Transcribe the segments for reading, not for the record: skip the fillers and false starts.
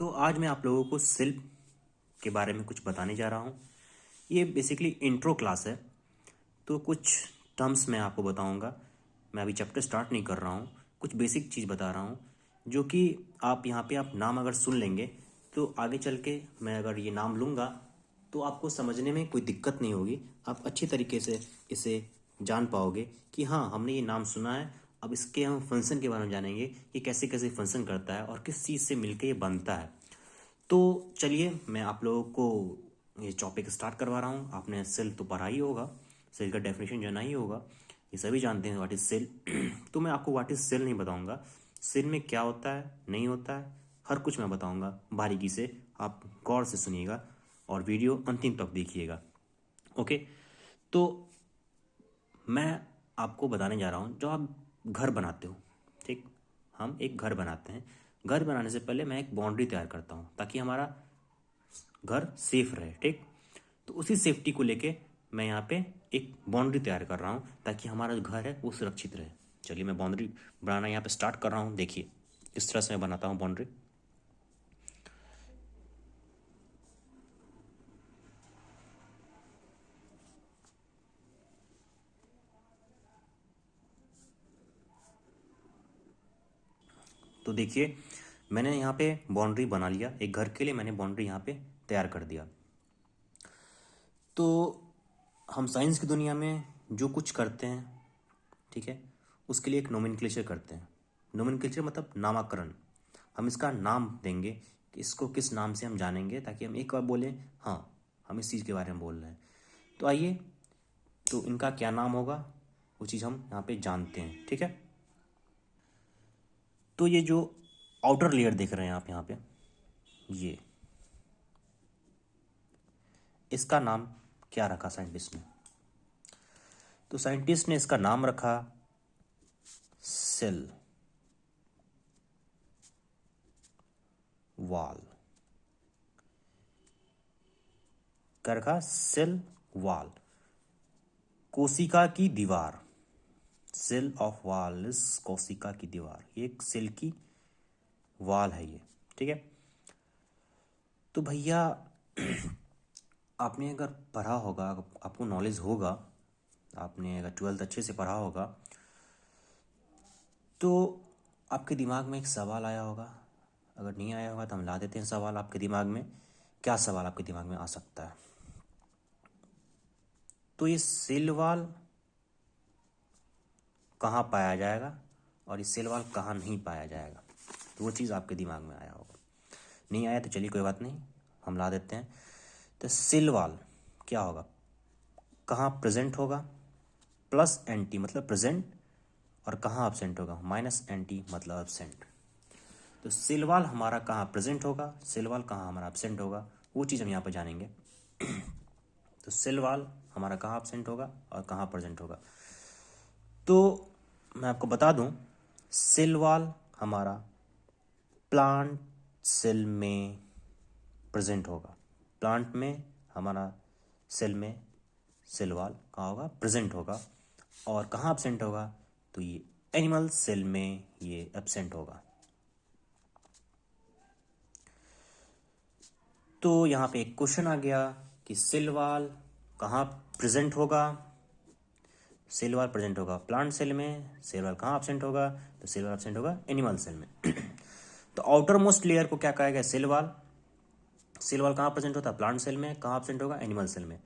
तो आज मैं आप लोगों को सेल के बारे में कुछ बताने जा रहा हूँ। ये बेसिकली इंट्रो क्लास है, तो कुछ टर्म्स मैं आपको बताऊँगा। मैं अभी चैप्टर स्टार्ट नहीं कर रहा हूँ, कुछ बेसिक चीज़ बता रहा हूँ जो कि आप यहाँ पे आप नाम अगर सुन लेंगे तो आगे चल के मैं अगर ये नाम लूँगा तो आपको समझने में कोई दिक्कत नहीं होगी। आप अच्छी तरीके से इसे जान पाओगे कि हाँ, हमने ये नाम सुना है। अब इसके हम फंक्शन के बारे में जानेंगे, ये कैसे कैसे फंक्शन करता है और किस चीज़ से मिलके ये बनता है। तो चलिए मैं आप लोगों को ये टॉपिक स्टार्ट करवा रहा हूँ। आपने सेल तो पढ़ा ही होगा, सेल का डेफिनेशन जाना ही होगा, ये सभी जानते हैं व्हाट इज़ सेल। तो मैं आपको व्हाट इज़ सेल नहीं बताऊँगा, सेल में क्या होता है नहीं होता है हर कुछ मैं बताऊँगा बारीकी से। आप गौर से सुनिएगा और वीडियो अंतिम तक देखिएगा। ओके, तो मैं आपको बताने जा रहा हूँ, जो आप घर बनाते हो, ठीक, हम एक घर बनाते हैं। घर बनाने से पहले मैं एक बाउंड्री तैयार करता हूँ ताकि हमारा घर सेफ रहे, ठीक। तो उसी सेफ्टी को लेके मैं यहाँ पे एक बाउंड्री तैयार कर रहा हूँ ताकि हमारा जो घर है वो सुरक्षित रहे। चलिए मैं बाउंड्री बनाना यहाँ पे स्टार्ट कर रहा हूँ। देखिए किस तरह से मैं बनाता हूँ बाउंड्री। तो देखिए मैंने यहाँ पे बाउंड्री बना लिया, एक घर के लिए मैंने बाउंड्री यहाँ पे तैयार कर दिया। तो हम साइंस की दुनिया में जो कुछ करते हैं, ठीक है, उसके लिए एक नोमेनक्लेचर करते हैं। नोमेनक्लेचर मतलब नामकरण। हम इसका नाम देंगे कि इसको किस नाम से हम जानेंगे ताकि हम एक बार बोलें हाँ हम इस चीज़ के बारे में बोल रहे हैं। तो आइए, तो इनका क्या नाम होगा वो चीज़ हम यहाँ पे जानते हैं, ठीक है। तो ये जो आउटर लेयर देख रहे हैं आप यहाँ पे, ये इसका नाम क्या रखा साइंटिस्ट ने? तो साइंटिस्ट ने इसका नाम रखा सेल वॉल। क्या रखा? सेल वॉल, कोशिका की दीवार। सेल ऑफ वॉल इज कोशिका की दीवार, ये एक सेल की वॉल है ये, ठीक है। तो भैया आपने अगर पढ़ा होगा, आपको नॉलेज होगा, आपने अगर 12th अच्छे से पढ़ा होगा तो आपके दिमाग में एक सवाल आया होगा। अगर नहीं आया होगा तो हम ला देते हैं सवाल आपके दिमाग में। क्या सवाल आपके दिमाग में आ सकता है? तो ये सेल वॉल कहाँ पाया जाएगा और ये सेल वॉल कहाँ नहीं पाया जाएगा, तो वो चीज़ आपके दिमाग में आया होगा। नहीं आया तो चलिए कोई बात नहीं, हम ला देते हैं। तो सेल वॉल क्या होगा, कहाँ प्रेजेंट होगा? प्लस एंटी मतलब प्रेजेंट, और कहाँ एब्सेंट होगा? माइनस एंटी मतलब एब्सेंट। तो सेल वॉल हमारा कहाँ प्रेजेंट होगा, सेल वॉल कहाँ हमारा एब्सेंट होगा, वो चीज़ हम यहाँ पर जानेंगे। तो सेल वॉल हमारा कहाँ एब्सेंट होगा और कहाँ प्रेजेंट होगा। तो मैं आपको बता दूं, सेल वॉल हमारा प्लांट सेल में प्रेजेंट होगा। प्लांट में हमारा सेल में सेल वॉल कहाँ होगा? प्रेजेंट होगा। और कहाँ एब्सेंट होगा? तो ये एनिमल सेल में ये एब्सेंट होगा। तो यहाँ पे एक क्वेश्चन आ गया कि सेल वॉल कहाँ प्रेजेंट होगा? सेल वॉल प्रेजेंट होगा प्लांट सेल में। सेल वॉल कहाँ एब्सेंट होगा? तो सेल वॉल एब्सेंट होगा एनिमल सेल में। तो आउटर मोस्ट लेयर को क्या कहा गया? Cell wall. सेल वॉल कहाँ प्रेजेंट होता है? प्लांट सेल में। कहाँ एब्सेंट होगा? एनिमल सेल में।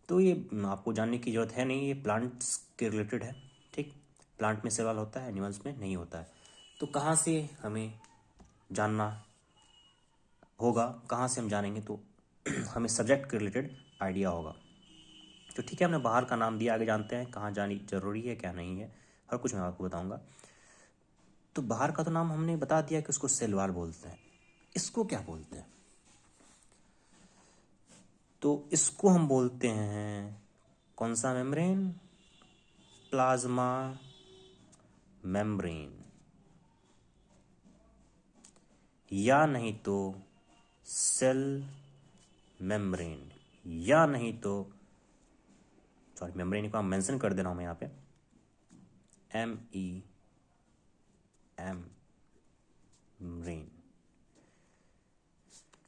तो ये आपको जानने की जरूरत है नहीं, ये प्लांट्स के रिलेटेड है, ठीक। प्लांट में सेल वॉल होता है, एनिमल्स में नहीं होता है। तो कहाँ से हमें जानना होगा, कहाँ से हम जानेंगे? तो हमें सब्जेक्ट के रिलेटेड आइडिया होगा। तो ठीक है, हमने बाहर का नाम दिया, आगे जानते हैं कहाँ जानी जरूरी है क्या नहीं है, हर कुछ मैं आपको बताऊंगा। तो बाहर का तो नाम हमने बता दिया कि उसको सेल वॉल बोलते हैं। इसको क्या बोलते हैं? तो इसको हम बोलते हैं कौन सा मेम्ब्रेन? प्लाज्मा मेम्ब्रेन, या नहीं तो सेल मेम्ब्रेन, या नहीं तो सॉरी मेम्ब्रेन को हम मेंशन कर दे रहा हूं मैं यहाँ पे, MEM मेम्ब्रेन।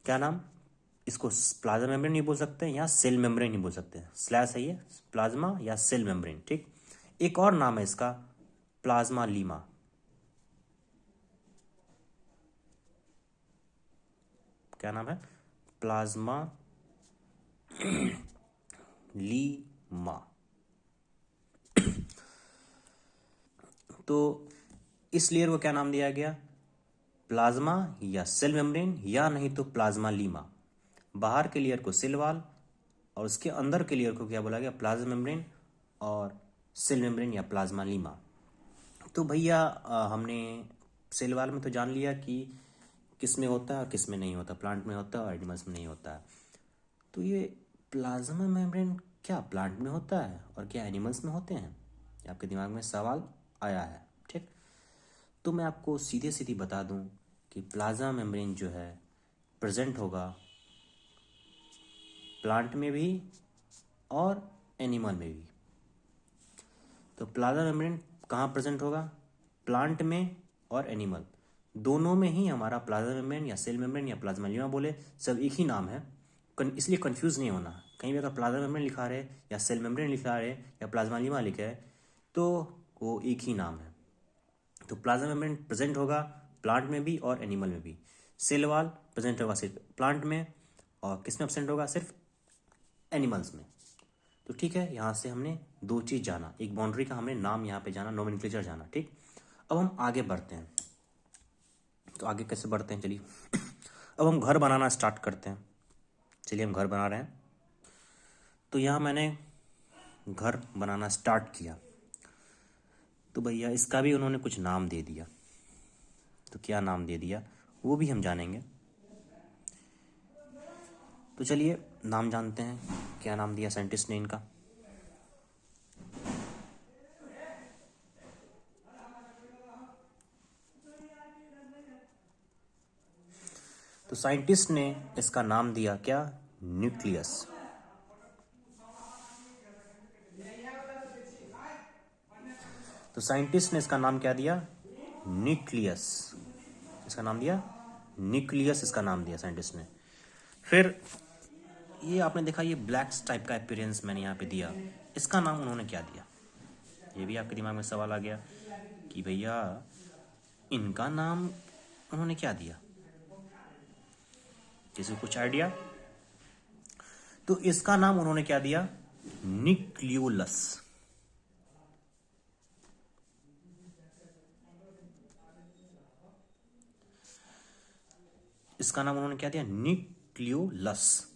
क्या नाम, इसको प्लाज्मा मेम्ब्रेन नहीं बोल सकते या सेल मेम्ब्रेन नहीं बोल सकते, स्लैश है ये, प्लाज्मा या सेल मेम्ब्रेन, ठीक। एक और नाम है इसका, प्लाज्मा लीमा। क्या नाम है, प्लाज्मा लीमा। तो इस लेयर को क्या नाम दिया गया, प्लाज्मा या सेल मेम्ब्रेन, या नहीं तो प्लाज्मा लीमा। बाहर के लेयर को सेल वाल और उसके अंदर के लेयर को क्या बोला गया, प्लाज्मा मेम्ब्रेन और सेल मेम्ब्रेन या प्लाज्मा लीमा। तो भैया हमने सेल वाल में तो जान लिया कि किस में होता है और किस में नहीं होता, प्लांट में होता है और एनिमल्स में नहीं होता है। तो ये प्लाज्मा मेम्ब्रेन क्या प्लांट में होता है और क्या एनिमल्स में होते हैं, ये आपके दिमाग में सवाल आया है, ठीक। तो मैं आपको सीधे सीधी बता दूं कि प्लाज्मा मेम्ब्रेन जो है प्रेजेंट होगा प्लांट में भी और एनिमल में भी। तो प्लाज्मा मेम्ब्रेन कहाँ प्रेजेंट होगा, प्लांट में और एनिमल दोनों में ही हमारा प्लाज्मा मेम्ब्रेन या सेल मेम्ब्रेन या प्लाज्मा लीमा बोले, सब एक ही नाम है। इसलिए कंफ्यूज नहीं होना, कहीं भी अगर प्लाज्मा मेम्ब्रेन लिखा रहे या सेल मेम्ब्रेन लिखा रहे या प्लाज्मा लीमा लिखे है तो वो एक ही नाम है। तो प्लाज्मा मेम्ब्रेन प्रेजेंट होगा प्लांट में भी और एनिमल में भी, सेल वाल प्रेजेंट होगा सिर्फ प्लांट में और किस में एब्सेंट होगा, सिर्फ एनिमल्स में। तो ठीक है, यहाँ से हमने दो चीज़ जाना, एक बाउंड्री का हमने नाम यहाँ पे जाना, नोमेनक्लेचर जाना, ठीक। अब हम आगे बढ़ते हैं। तो आगे कैसे बढ़ते हैं, चलिए अब हम घर बनाना स्टार्ट करते हैं। चलिए हम घर बना रहे हैं। तो यहाँ मैंने घर बनाना स्टार्ट किया, तो भैया इसका भी उन्होंने कुछ नाम दे दिया। तो क्या नाम दे दिया वो भी हम जानेंगे। तो चलिए नाम जानते हैं, क्या नाम दिया साइंटिस्ट ने इनका। तो साइंटिस्ट ने इसका नाम दिया क्या, न्यूक्लियस। तो साइंटिस्ट ने इसका नाम क्या दिया, न्यूक्लियस। इसका नाम दिया न्यूक्लियस, इसका नाम दिया साइंटिस्ट ने। फिर ये आपने देखा, ये ब्लैक टाइप का अपीयरेंस मैंने यहाँ पे दिया, इसका नाम उन्होंने क्या दिया। ये भी आपके दिमाग में सवाल आ गया कि भैया इनका नाम उन्होंने क्या दिया, किसी को कुछ आइडिया। तो इसका नाम उन्होंने क्या दिया, न्यूक्लियोलस। इसका नाम उन्होंने क्या दिया, न्यूक्लियोलस।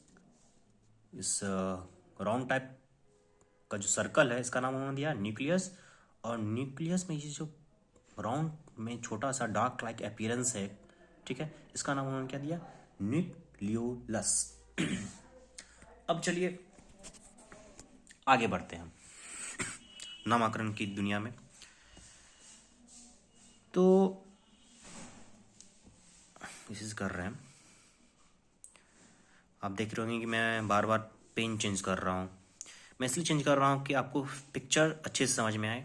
इस राउंड टाइप का जो सर्कल है इसका नाम उन्होंने दिया न्यूक्लियस। और न्यूक्लियस में ये जो राउंड में छोटा सा डार्क लाइक अपीयरेंस है, ठीक है, इसका नाम उन्होंने क्या दिया, न्यूक्लियोलस। अब चलिए आगे बढ़ते हैं नामकरण की दुनिया में। तो कोशिश कर रहे हैं, आप देख रहे होंगे कि मैं बार बार पेन चेंज कर रहा हूँ। मैं इसलिए चेंज कर रहा हूँ कि आपको पिक्चर अच्छे से समझ में आए,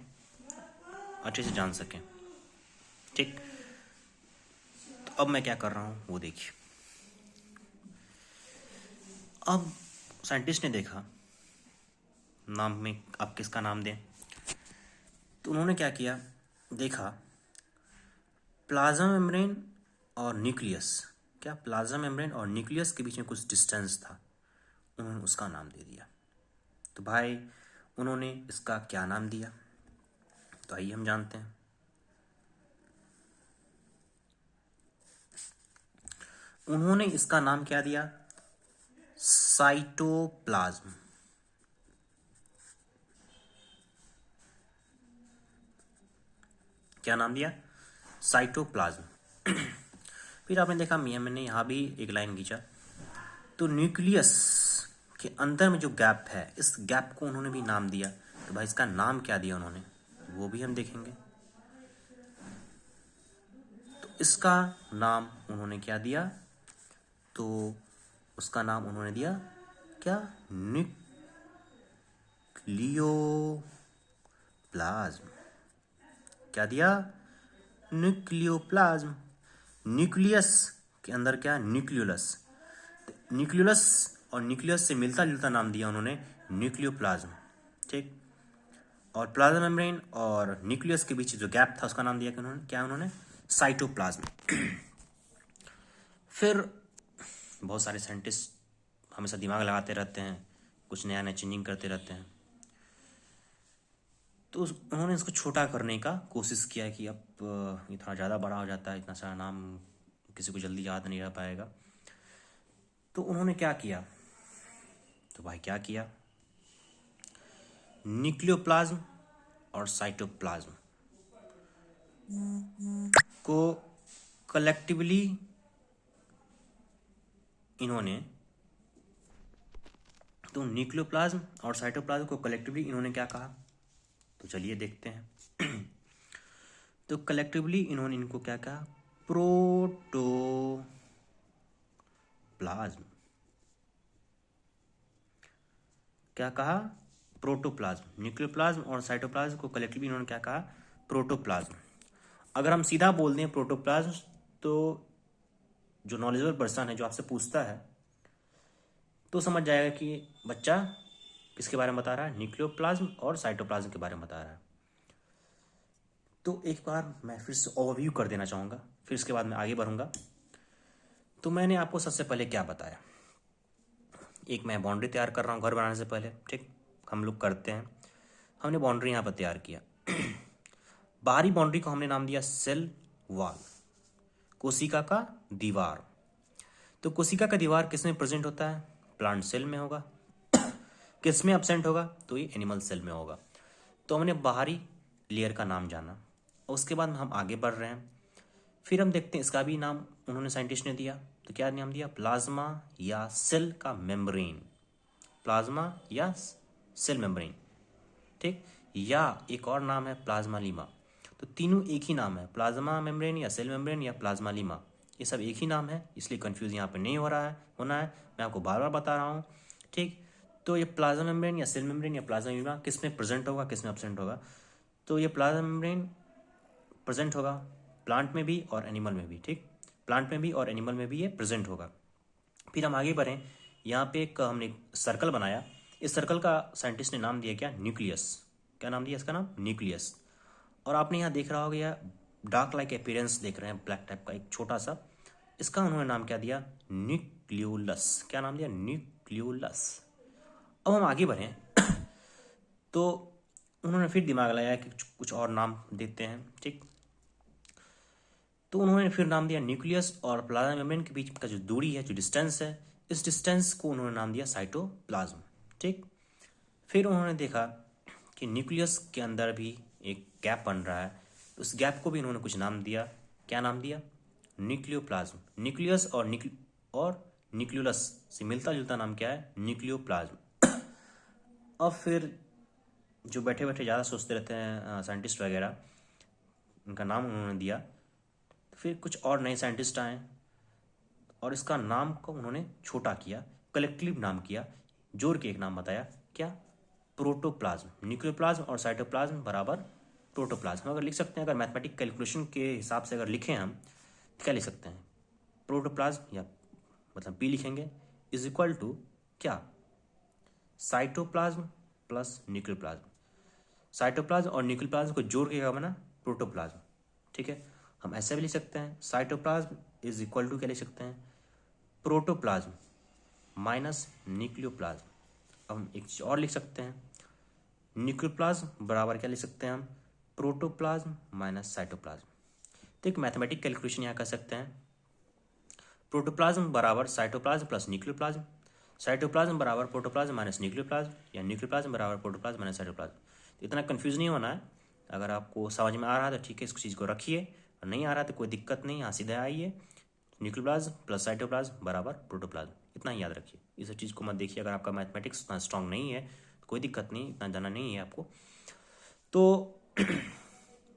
अच्छे से जान सकें, ठीक। तो अब मैं क्या कर रहा हूँ वो देखिए। अब साइंटिस्ट ने देखा नाम में आप किसका नाम दें, तो उन्होंने क्या किया, देखा प्लाज्मा मेम्ब्रेन और न्यूक्लियस, क्या प्लाज्मा मेम्ब्रेन और न्यूक्लियस के बीच में कुछ डिस्टेंस था, उन्होंने उसका नाम दे दिया। तो भाई उन्होंने इसका क्या नाम दिया, तो आइए हम जानते हैं। उन्होंने इसका नाम क्या दिया, साइटोप्लाज्म। क्या नाम दिया, साइटोप्लाज्म। फिर आपने देखा मैंने यहाँ भी एक लाइन खींचा, तो न्यूक्लियस के अंदर में जो गैप है इस गैप को उन्होंने भी नाम दिया। तो भाई इसका नाम क्या दिया उन्होंने वो भी हम देखेंगे। तो इसका नाम उन्होंने क्या दिया, तो उसका नाम उन्होंने दिया क्या, न्यूक्लियोप्लाज्म। क्या दिया, न्यूक्लियोप्लाज्म। न्यूक्लियस के अंदर क्या, न्यूक्लियोलस। न्यूक्लियस और न्यूक्लियस से मिलता जुलता नाम दिया उन्होंने न्यूक्लियोप्लाज्म, ठीक। और प्लाज्मा मेम्ब्रेन और न्यूक्लियस के बीच जो गैप था उसका नाम दिया कि उन्होंने क्या, उन्होंने साइटोप्लाज्म। फिर बहुत सारे साइंटिस्ट हमेशा दिमाग लगाते रहते हैं, कुछ नया नया चेंजिंग करते रहते हैं, तो उन्होंने इसको छोटा करने का कोशिश किया कि अब ये थोड़ा ज़्यादा बड़ा हो जाता है, इतना सारा नाम किसी को जल्दी याद नहीं रह पाएगा। तो उन्होंने क्या किया, तो भाई क्या किया, न्यूक्लियोप्लाज्म और साइटोप्लाज्म को कलेक्टिवली इन्होंने, तो न्यूक्लियोप्लाज्म और साइटोप्लाज्म को कलेक्टिवली इन्होंने क्या कहा, तो चलिए देखते हैं। तो कलेक्टिवली इन्होंने इनको क्या कहा, प्रोटोप्लाज्म। क्या कहा, प्रोटोप्लाज्म। न्यूक्लियोप्लाज्म और साइटोप्लाज्म को कलेक्टिवली इन्होंने क्या कहा, प्रोटोप्लाज्म। अगर हम सीधा बोल दें प्रोटोप्लाज्म, तो जो नॉलेजेबल पर्सन है, जो आपसे पूछता है, तो समझ जाएगा कि बच्चा किसके बारे में बता रहा है, न्यूक्लियोप्लाज्म और साइटोप्लाज्म के बारे में बता रहा है। तो एक बार मैं फिर से ओवरव्यू कर देना चाहूँगा, फिर इसके बाद मैं आगे बढ़ूँगा। तो मैंने आपको सबसे पहले क्या बताया, एक मैं बाउंड्री तैयार कर रहा हूँ घर बनाने से पहले, ठीक, हम लोग करते हैं। हमने बाउंड्री यहाँ पर तैयार किया। बाहरी बाउंड्री को हमने नाम दिया सेल वॉल, कोशिका का दीवार। तो कोशिका का दीवार किस में प्रेजेंट होता है, प्लांट सेल में होगा। किस में एब्सेंट होगा, तो ये एनिमल सेल में होगा। तो हमने बाहरी लेयर का नाम जाना, और उसके बाद हम आगे बढ़ रहे हैं। फिर हम देखते हैं इसका भी नाम उन्होंने साइंटिस्ट ने दिया, तो क्या नाम दिया, प्लाज्मा या सेल का मेम्ब्रेन, प्लाज्मा या सेल मेम्ब्रेन, ठीक। या एक और नाम है प्लाज्मालीमा। तो तीनों एक ही नाम है, प्लाज्मा मेम्ब्रेन या सेल मेम्ब्रेन या प्लाज्मालीमा, ये सब एक ही नाम है, इसलिए कंफ्यूज यहाँ पे नहीं हो रहा है, होना है। मैं आपको बार बार बता रहा हूँ, ठीक। तो ये प्लाज्मा मेम्ब्रेन या सेल मेम्ब्रेन या प्लाज्मालीमा किस में प्रेजेंट होगा, किस में एब्सेंट होगा, तो ये प्लाज्मा मेम्ब्रेन प्रेजेंट होगा प्लांट में भी और एनिमल में भी, ठीक। प्लांट में भी और एनिमल में भी ये प्रेजेंट होगा। फिर हम आगे बढ़ें, यहाँ पे एक हमने सर्कल बनाया। इस सर्कल का साइंटिस्ट ने नाम दिया क्या, न्यूक्लियस। क्या नाम दिया इसका, नाम न्यूक्लियस। और आपने यहाँ देख रहा होगा, यह डार्क लाइक अपीयरेंस देख रहे हैं, ब्लैक टाइप का एक छोटा सा, इसका उन्होंने नाम क्या दिया, न्यूक्लियोलस। क्या नाम दिया, न्यूक्लियोलस। अब हम आगे बढ़ें, तो उन्होंने फिर दिमाग लगाया कि कुछ और नाम देते हैं, ठीक। तो उन्होंने फिर नाम दिया न्यूक्लियस और प्लाज्मा मेम्ब्रेन के बीच का जो दूरी है, जो डिस्टेंस है, इस डिस्टेंस को उन्होंने नाम दिया साइटोप्लाज्म, ठीक। फिर उन्होंने देखा कि न्यूक्लियस के अंदर भी एक गैप बन रहा है, तो उस गैप को भी इन्होंने कुछ नाम दिया। क्या नाम दिया, न्यूक्लियोप्लाज्म। न्यूक्लियस और न्यूक्लियोलस से मिलता जुलता नाम क्या है, न्यूक्लियोप्लाज्म। अब फिर जो बैठे बैठे ज़्यादा सोचते रहते हैं साइंटिस्ट वगैरह, उनका नाम उन्होंने दिया। तो फिर कुछ और नए साइंटिस्ट आए और इसका नाम को उन्होंने छोटा किया, कलेक्टिव नाम किया, जोड़ के एक नाम बताया, क्या, प्रोटोप्लाज्म। न्यूक्लियोप्लाज्म और साइटोप्लाज्म बराबर प्रोटोप्लाज्म। हम अगर लिख सकते हैं, अगर मैथमेटिक कैलकुलेशन के हिसाब से अगर लिखें हम, तो क्या लिख सकते हैं, प्रोटोप्लाज्म या मतलब पी लिखेंगे इज इक्वल टू क्या, साइटोप्लाज्म प्लस न्यूक्लियोप्लाज्म। साइटोप्लाज्म और न्यूक्लियोप्लाज्म को जोड़ के क्या बना, प्रोटोप्लाज्म, ठीक है। हम ऐसे भी लिख सकते हैं, साइटोप्लाज्म इज इक्वल टू क्या लिख सकते हैं, प्रोटोप्लाज्म माइनस न्यूक्लियोप्लाज्म। अब हम एक चीज़ और लिख सकते हैं, न्यूक्लियोप्लाज्म बराबर क्या लिख सकते हैं हम, प्रोटोप्लाज्म माइनस साइटोप्लाज्म। तो एक मैथमेटिक कैलकुलेशन यहाँ कर सकते हैं, प्रोटोप्लाज्म बराबर साइटोप्लाज्म प्लस न्यूक्लियोप्लाज्म, साइटोप्लाज्म बराबर प्रोटोप्लाज्म माइनस न्यूक्लियोप्लाज्म, या न्यूक्लियोप्लाज्म बराबर प्रोटोप्लाज्म माइनस साइटोप्लाज्म। तो इतना कंफ्यूज नहीं होना है। अगर आपको समझ में आ रहा है तो ठीक है, इस चीज़ को रखिए, और नहीं आ रहा तो कोई दिक्कत नहीं, यहाँ सीधे आइए, न्यूक्लियोप्लाज्म प्लस साइटोप्लाज्म बराबर प्रोटोप्लाज्म, इतना ही याद रखिए। इस चीज़ को मत देखिए, अगर आपका मैथमेटिक्स उतना स्ट्रांग नहीं है तो कोई दिक्कत नहीं, इतना जाना नहीं है आपको। तो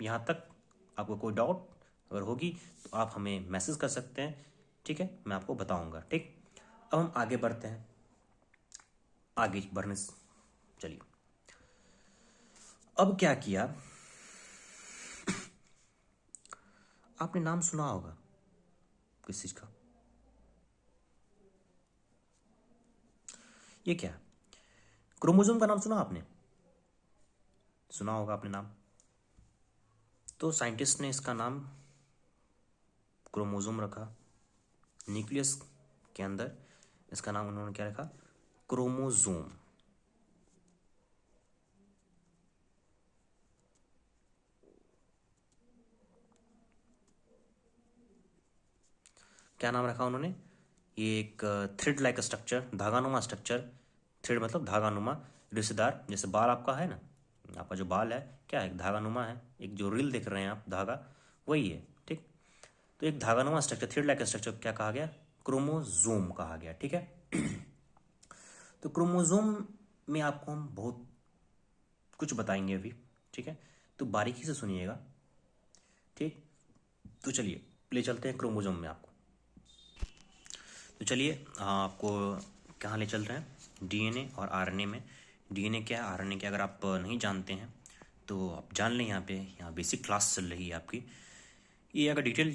यहाँ तक आपको कोई डाउट अगर होगी तो आप हमें मैसेज कर सकते हैं, ठीक है, मैं आपको बताऊंगा, ठीक। अब हम आगे बढ़ते हैं, आगे बढ़ने चलिए। अब क्या किया, आपने नाम सुना होगा किस चीज़ का, ये क्या है? क्रोमोसोम का नाम सुना आपने? सुना होगा आपने नाम। तो साइंटिस्ट ने इसका नाम क्रोमोसोम रखा। न्यूक्लियस के अंदर इसका नाम उन्होंने क्या रखा? क्रोमोसोम। क्या नाम रखा उन्होंने? ये एक थ्रेड लाइक स्ट्रक्चर, धागानुमा स्ट्रक्चर। थ्रेड मतलब धागानुमा, रिश्तेदार। जैसे बाल आपका है ना, आपका जो बाल है क्या है? धागानुमा है। एक जो रील देख रहे हैं आप, धागा, वही है। ठीक। तो एक धागानुमा स्ट्रक्चर, थ्रेड लाइक स्ट्रक्चर क्या कहा गया? क्रोमोसोम कहा गया। ठीक है। तो क्रोमोसोम में आपको हम बहुत कुछ बताएंगे अभी। ठीक है, तो बारीकी से सुनिएगा। ठीक। तो चलिए ले चलते हैं क्रोमोसोम में आपको। तो चलिए आपको कहाँ ले चल रहे हैं? डीएनए और आरएनए में। डीएनए क्या है, आरएनए क्या, अगर आप नहीं जानते हैं तो आप जान लें। यहाँ बेसिक क्लास चल रही है आपकी। ये अगर डिटेल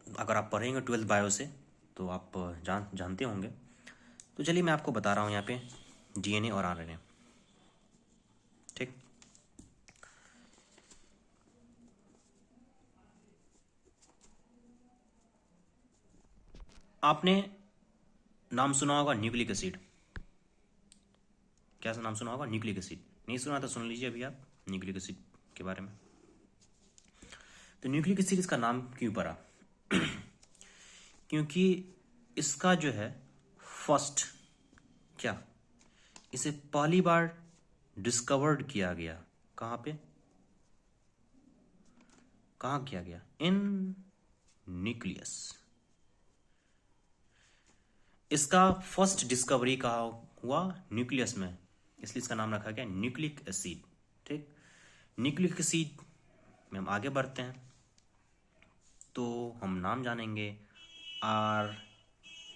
अगर आप पढ़ेंगे 12th बायो से तो आप जानते होंगे। तो चलिए मैं आपको बता रहा हूँ यहाँ पे डीएनए और आरएनए। ठीक। आपने नाम सुना होगा न्यूक्लिक एसिड। क्या नाम सुना होगा? Nucleic acid. नहीं सुना तो सुन लीजिए अभी आप न्यूक्लिक एसिड के बारे में। तो न्यूक्लिक एसिड इसका नाम क्यों पड़ा? क्योंकि इसका जो है फर्स्ट क्या, इसे पहली बार डिस्कवर्ड किया गया। कहाँ पे? कहाँ किया गया? इन न्यूक्लियस। इसका फर्स्ट डिस्कवरी कहाँ हुआ? न्यूक्लियस में, इसलिए इसका नाम रखा गया न्यूक्लिक एसिड। ठीक। न्यूक्लिक एसिड में हम आगे बढ़ते हैं तो हम नाम जानेंगे आर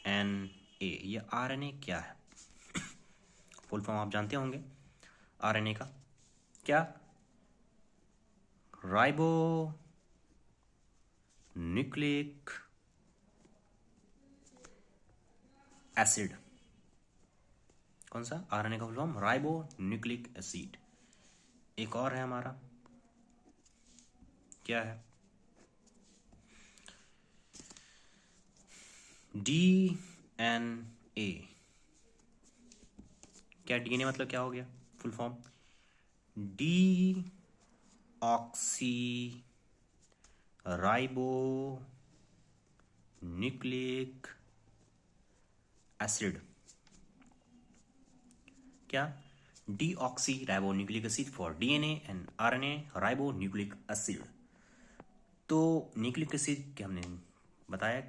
एन ए। ये आर एन ए क्या है? फुल फॉर्म आप जानते होंगे आर एन ए का। क्या? Ribo nucleic acid. कौन सा? आरएनए का full form ribo nucleic acid. एक और है हमारा, क्या है? डीएनए। क्या डीएनए मतलब क्या हो गया? Full form D oxy ribo nucleic acid. क्या? Deoxy ribo nucleic acid for DNA and RNA ribo nucleic acid. तो न्यूक्लिक एसिड क्या हमने बताया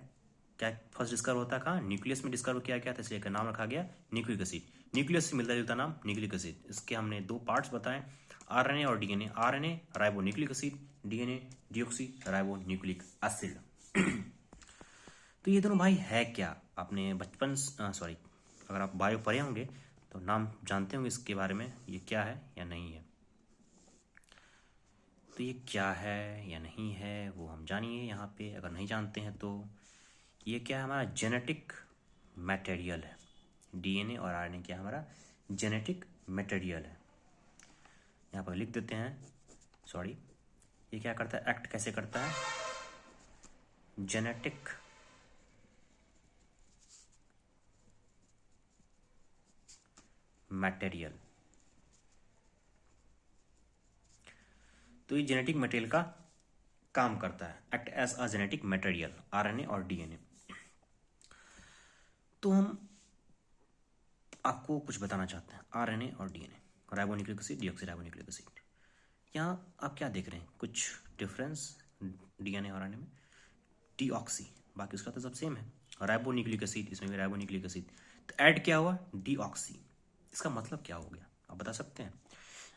क्या फर्स्ट डिस्कवर होता कहाँ? न्यूक्लियस में डिस्कवर किया गया था, इसलिए का नाम रखा गया न्यूक्लिक एसिड। न्यूक्लियस से मिलता जुलता नाम न्यूक्लिक एसिड। इसके हमने दो पार्ट्स बताए, आरएनए और DNA. RNA ribo nucleic acid, DNA deoxy ribo nucleic acid. तो ये दोनों भाई है क्या? आपने बचपन सॉरी अगर आप बायो पढ़े होंगे तो नाम जानते होंगे इसके बारे में, ये क्या है या नहीं है। तो ये क्या है या नहीं है वो हम जानिए यहाँ पे। अगर नहीं जानते हैं तो ये क्या है? हमारा जेनेटिक मटेरियल है। डीएनए और आरएनए क्या है? हमारा जेनेटिक मटेरियल है। यहाँ पर लिख देते हैं। सॉरी, ये क्या करता है? एक्ट कैसे करता है? Genetic material. तो ये जेनेटिक मटेरियल का काम करता है, act as a genetic material, RNA और डीएनए। तो हम आपको कुछ बताना चाहते हैं आरएनए और DNA, ribonucleic acid, deoxyribonucleic acid. यहाँ आप क्या देख रहे हैं? कुछ डिफरेंस डीएनए और आरएनए में? डीऑक्सी, बाकी उसका तो सब सेम है। राइबोन्यूक्लिक एसिड, इसमें भी राइबोन्यूक्लिक एसिड। तो ऐड क्या हुआ? डीऑक्सी। इसका मतलब क्या हो गया? आप बता सकते हैं?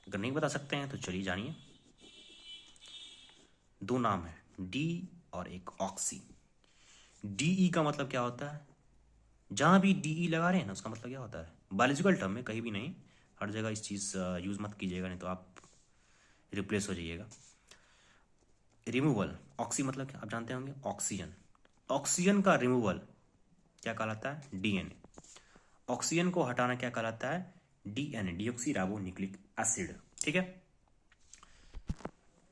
अगर नहीं बता सकते हैं तो चलिए जानिए। दो नाम है, डी और एक ऑक्सी। डीई का मतलब क्या होता है? जहां भी डीई लगा रहे हैं ना, उसका मतलब क्या होता है? बायोलॉजिकल टर्म में, कहीं भी नहीं, हर जगह इस चीज़ यूज़ मत कीजिएगा, नहीं तो आप रिप्लेस हो जाइएगा। रिमूवल, ऑक्सी मतलब क्या आप जानते होंगे? ऑक्सीजन। ऑक्सीजन का रिमूवल क्या कहलाता है? डीएनए। ऑक्सीजन को हटाना क्या कहलाता है? DNA, deoxy ribo nucleic acid. ठीक है,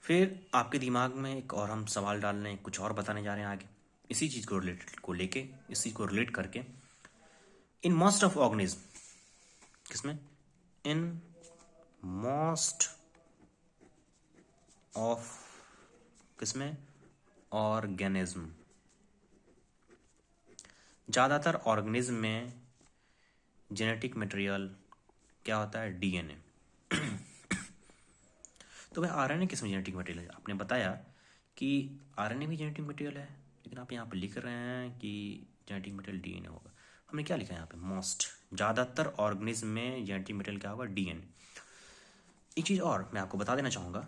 फिर आपके दिमाग में एक और हम सवाल डाल रहे हैं, कुछ और बताने जा रहे हैं आगे इसी चीज़ को रिलेटेड को लेके, इसी को रिलेट करके। इन मोस्ट ऑफ ऑर्गेनिज्म, किसमें? इन मोस्ट ऑफ, किसमें? ऑर्गेनिज्म, ज़्यादातर ऑर्गेनिज्म में जेनेटिक मटेरियल क्या होता है? डीएनए। तो भाई आरएनए किसमें जेनेटिक मटेरियल है? आपने बताया कि आरएनए भी जेनेटिक मटेरियल है, लेकिन आप यहाँ पर लिख रहे हैं कि जेनेटिक मटेरियल डीएनए होगा। हमने क्या लिखा है यहाँ पे? मोस्ट, ज़्यादातर ऑर्गेनिज्म में जेनेटिक मटेरियल क्या होगा? डीएनए। एक चीज़ और मैं आपको बता देना चाहूँगा,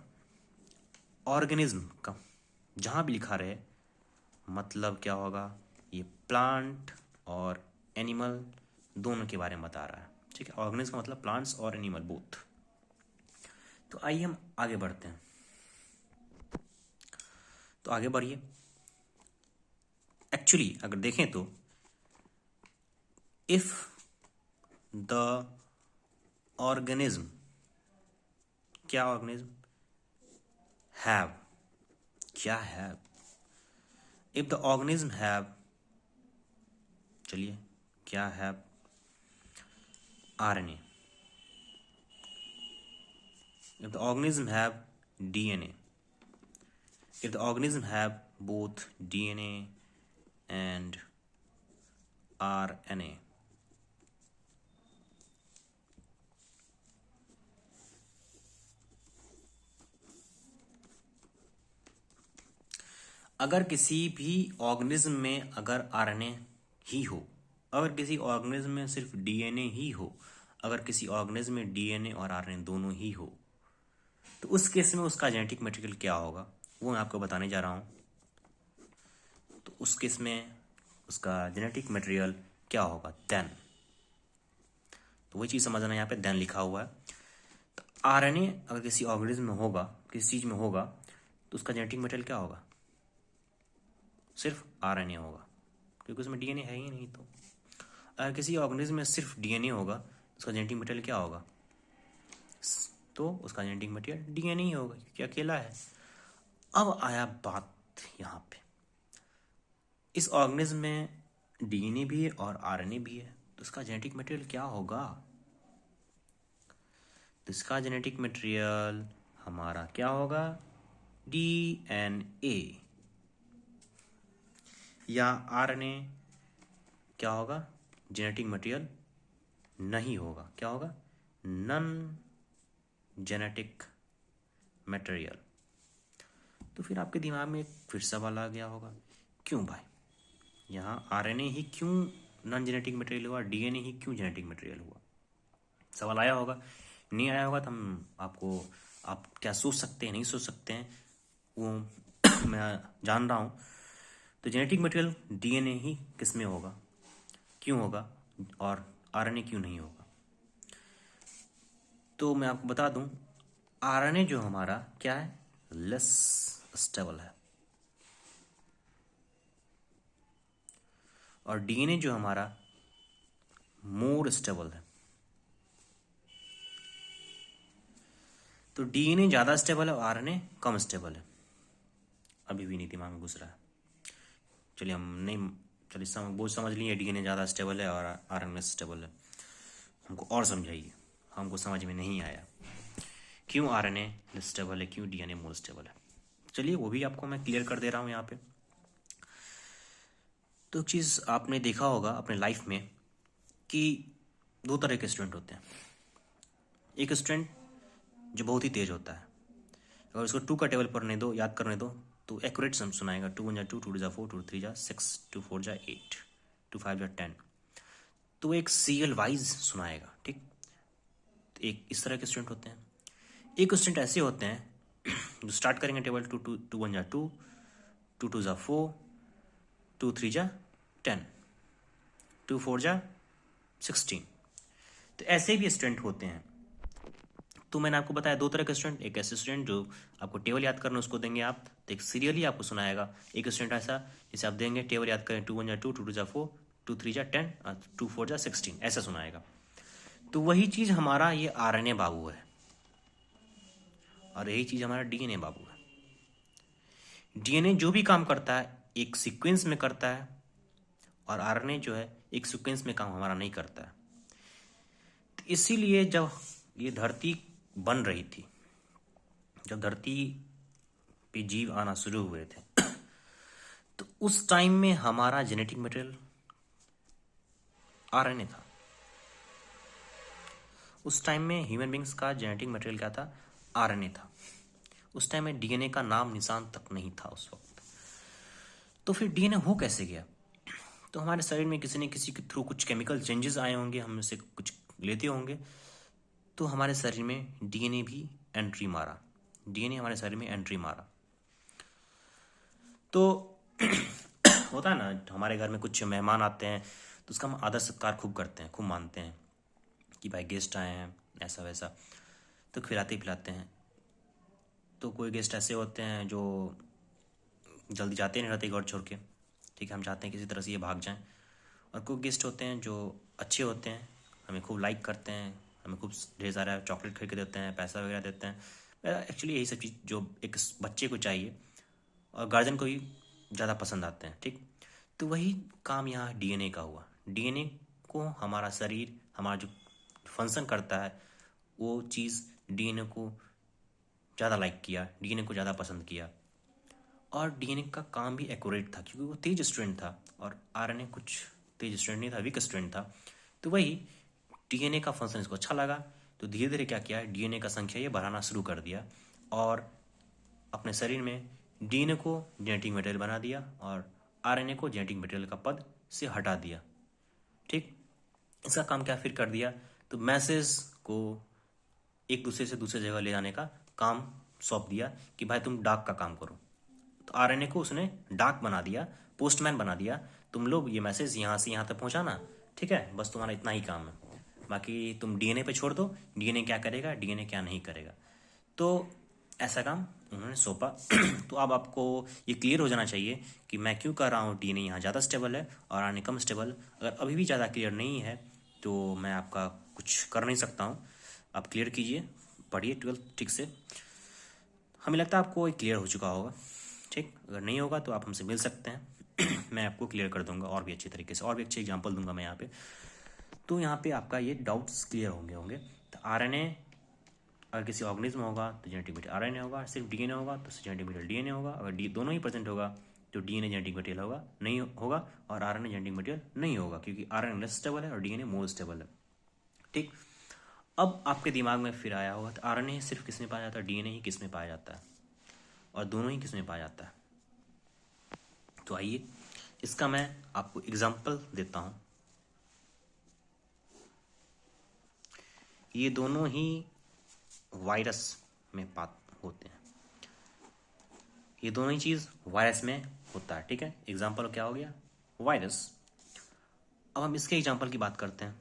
ऑर्गेनिज्म का जहाँ भी लिखा रहे मतलब क्या होगा? ये प्लांट और एनिमल दोनों के बारे में बता रहा है। ठीक है, ऑर्गेनिज्म का मतलब प्लांट्स और एनिमल बोथ। तो आइए हम आगे बढ़ते हैं। तो आगे बढ़िए। एक्चुअली अगर देखें तो इफ द ऑर्गेनिज्म, क्या ऑर्गेनिज्म? हैव, क्या have? If the organism have, चलिए क्या have? RNA. if the organism have DNA, if the organism have both DNA and RNA, अगर किसी भी ऑर्गेनिज्म में अगर आरएनए ही हो, अगर किसी ऑर्गेनिज्म में सिर्फ डीएनए ही हो, अगर किसी ऑर्गेनिज्म में डीएनए और आरएनए दोनों ही हो, तो उस केस में उसका जेनेटिक मटेरियल क्या होगा वो मैं आपको बताने जा रहा हूँ। तो उस केस में उसका जेनेटिक मटेरियल क्या होगा? देन, तो वही चीज़ समझना, यहाँ पे देन लिखा हुआ है। तो आरएनए अगर किसी ऑर्गेनिज्म में होगा, किसी चीज़ में होगा, तो उसका जेनेटिक मटेरियल क्या होगा? सिर्फ आरएनए होगा, क्योंकि उसमें डीएनए है ही नहीं। तो अगर किसी ऑर्गेनिज्म में सिर्फ डीएनए होगा तो उसका जेनेटिक मटेरियल क्या होगा? तो उसका जेनेटिक मटेरियल डीएनए ही होगा, क्योंकि अकेला है। अब आया बात यहाँ पे, इस ऑर्गेनिज्म में डीएनए भी है और आरएनए भी है, तो उसका जेनेटिक मटेरियल क्या होगा? तो इसका जेनेटिक मटेरियल हमारा क्या होगा? डीएनए या आरएनए क्या होगा? जेनेटिक मटेरियल नहीं होगा। क्या होगा? Non genetic material. तो फिर आपके दिमाग में एक फिर सवाल आ गया होगा, क्यों भाई यहाँ आरएनए ही क्यों नॉन जेनेटिक मटेरियल हुआ, डीएनए ही क्यों जेनेटिक मटेरियल हुआ? सवाल आया होगा। नहीं आया होगा तो हम आपको, आप क्या सोच सकते हैं, नहीं सोच सकते हैं, वो मैं जान रहा हूँ। तो जेनेटिक मटेरियल डीएनए ही किस में होगा, क्यों होगा, और आरएनए क्यों नहीं होगा? तो मैं आपको बता दूं, आरएनए जो हमारा क्या है? लेस स्टेबल है, और डीएनए जो हमारा मोर स्टेबल है। तो डीएनए ज़्यादा स्टेबल है और आरएनए कम स्टेबल है। अभी भी नहीं दिमाग में घुस रहा है। चलिए हम नहीं, चलिए वो समझ लिए डीएनए ज़्यादा स्टेबल है और आरएनए स्टेबल है। हमको और समझाइए, हमको समझ में नहीं आया क्यों आरएनए स्टेबल है, क्यों डीएनए मोर स्टेबल है। चलिए वो भी आपको मैं क्लियर कर दे रहा हूँ यहाँ पे। तो एक चीज़ आपने देखा होगा अपने लाइफ में कि दो तरह के स्टूडेंट होते हैं। एक स्टूडेंट जो बहुत ही तेज होता है, अगर उसको 2 का टेबल पढ़ने दो, याद करने दो, तो एक्यूरेट सम सुनाएगा। 2 1 2, 2 2 4, 2 3 6, 2 4 8, 2 5 10। तो एक सीरियल वाइज सुनाएगा। ठीक, तो एक इस तरह के स्टूडेंट होते हैं। एक स्टूडेंट ऐसे होते हैं जो स्टार्ट करेंगे टेबल 2 2 2 1 2, 2 2 4, 2 3 10, 2 4 16। तो ऐसे भी स्टूडेंट होते हैं। तो मैंने आपको बताया दो तरह के स्टूडेंट, एक ऐसे स्टूडेंट जो आपको टेबल याद करना उसको देंगे आप, तो एक सीरियली आपको सुनाएगा। एक स्टूडेंट ऐसा जिसे आप देंगे टेबल याद करें 2 1 2, 2 2 4, 2 3 जा 10, 2 4 जा 16, ऐसा सुनाएगा। तो वही चीज़ हमारा ये आरएनए बाबू है, और यही चीज़ हमारा डीएनए बाबू है। डीएनए जो भी काम करता है एक सीक्वेंस में करता है, और आरएनए जो है एक सीक्वेंस में काम हमारा नहीं करता है। तो इसीलिए जब ये धरती बन रही थी, जब धरती पे जीव आना शुरू हुए थे, तो उस टाइम में हमारा जेनेटिक मटेरियल आरएनए था। उस टाइम में ह्यूमन बींग्स का जेनेटिक मटेरियल क्या था? आरएनए था। उस टाइम में डीएनए का नाम निशान तक नहीं था उस वक्त। तो फिर डीएनए हो कैसे गया? तो हमारे शरीर में किसी न किसी के थ्रू कुछ केमिकल चेंजेस आए होंगे, हम उससे कुछ लेते होंगे, तो हमारे शरीर में डीएनए भी एंट्री मारा। डीएनए हमारे शरीर में एंट्री मारा। तो होता है ना, हमारे घर में कुछ मेहमान आते हैं तो उसका हम आदर सत्कार खूब करते हैं, खूब मानते हैं कि भाई गेस्ट आए हैं, ऐसा वैसा, तो खिलाते पिलाते हैं। तो कोई गेस्ट ऐसे होते हैं जो जल्दी जाते नहीं रहते घर छोड़ के, ठीक है, हम चाहते हैं किसी तरह से ये भाग जाएं। और कुछ गेस्ट होते हैं जो अच्छे होते हैं, हमें खूब लाइक करते हैं, हमें खूब ढेर सारा चॉकलेट खरीद के देते हैं, पैसा वगैरह देते हैं। एक्चुअली यही सब चीज़ जो एक बच्चे को चाहिए और गार्जियन को भी ज़्यादा पसंद आते हैं, ठीक। तो वही काम यहाँ डीएनए का हुआ। डीएनए को हमारा शरीर, हमारा जो फंक्शन करता है वो चीज़ डीएनए को ज़्यादा लाइक किया, डीएनए को ज़्यादा पसंद किया। और डीएनए का काम भी एक्यूरेट था क्योंकि वो तेज स्ट्रैंड था, और आरएनए कुछ तेज स्ट्रैंड नहीं था, वीक स्ट्रैंड था। तो वही डीएनए का फंक्शन इसको अच्छा लगा, तो धीरे धीरे क्या किया, डीएनए का संख्या ये बढ़ाना शुरू कर दिया, और अपने शरीर में डीएनए को जेनेटिक मटेरियल बना दिया और आरएनए को जेनेटिक मटेरियल का पद से हटा दिया, ठीक। इसका काम क्या फिर कर दिया, तो मैसेज को एक दूसरे से दूसरे जगह ले जाने का काम सौंप दिया कि भाई तुम डाक का काम करो। तो आरएनए को उसने डाक बना दिया, पोस्टमैन बना दिया। तुम लोग ये मैसेज यहाँ से यहाँ तक पहुँचाना, ठीक है, बस तुम्हारा इतना ही काम है, बाकी तुम डीएनए पे छोड़ दो, डीएनए क्या करेगा, डीएनए क्या नहीं करेगा। तो ऐसा काम उन्होंने सौंपा। तो अब आपको ये क्लियर हो जाना चाहिए कि मैं क्यों कर रहा हूँ डीएनए यहाँ ज़्यादा स्टेबल है और आरएनए कम स्टेबल। अगर अभी भी ज़्यादा क्लियर नहीं है तो मैं आपका कुछ कर नहीं सकता हूँ, आप क्लियर कीजिए, पढ़िए 12th ठीक से। हमें लगता है आपको क्लियर हो चुका होगा, ठीक। अगर नहीं होगा तो आप हमसे मिल सकते हैं मैं आपको क्लियर कर दूंगा और भी अच्छी तरीके से, और भी अच्छे एग्जांपल दूंगा मैं यहाँ पे। तो यहाँ पे आपका ये डाउट्स क्लियर होंगे। तो आरएनए अगर किसी ऑर्गेनिज्म होगा तो जेनेटिक मटेरियल आरएनए होगा, सिर्फ डीएनए होगा तो जेनेटिक मटेरियल डीएनए होगा। अगर दोनों ही प्रेजेंट होगा तो डीएनए जेनेटिक मटेरियल होगा नहीं होगा, और आरएनए जेनेटिक मटेरियल नहीं होगा, क्योंकि आरएनए लेस स्टेबल है और डीएनए मोर स्टेबल है, ठीक। अब आपके दिमाग में फिर आया होगा तो आरएनए सिर्फ किस में पाया जाता है, डीएनए ही किस में पाया जाता है, और दोनों ही किस में पाया जाता है। तो आइए इसका मैं आपको एग्जांपल देता हूं। ये दोनों ही वायरस में पात होते हैं, ये दोनों ही चीज़ वायरस में होता है, ठीक है। एग्जांपल क्या हो गया, वायरस। अब हम इसके एग्जांपल की बात करते हैं,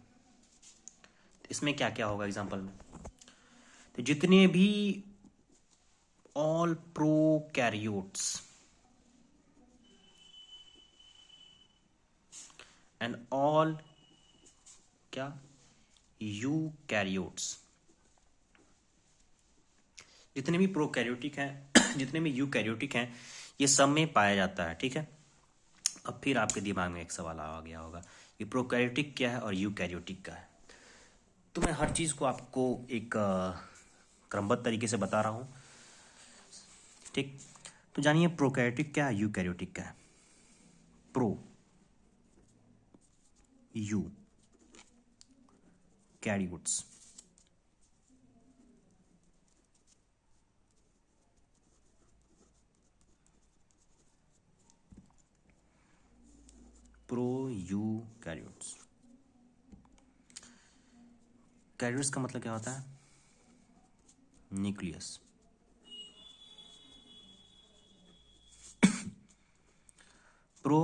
तो इसमें क्या क्या होगा एग्जांपल में। तो जितने भी ऑल प्रोकैरियोट्स एंड ऑल क्या यूकैरियोट्स, जितने भी प्रोकैरियोटिक हैं जितने भी यूकैरियोटिक हैं, ये सब में पाया जाता है, ठीक है। अब फिर आपके दिमाग में एक सवाल आ गया होगा, ये प्रोकैरियोटिक क्या है और यूकैरियोटिक क्या है। तो मैं हर चीज़ को आपको एक क्रमबद्ध तरीके से बता रहा हूँ, ठीक। तो जानिए प्रोकैरियोटिक क्या है, यूकैरियोटिक क्या है। Pro you karyotes, pro you karyotes. Karyotes का मतलब क्या होता है, न्यूक्लियस। प्रो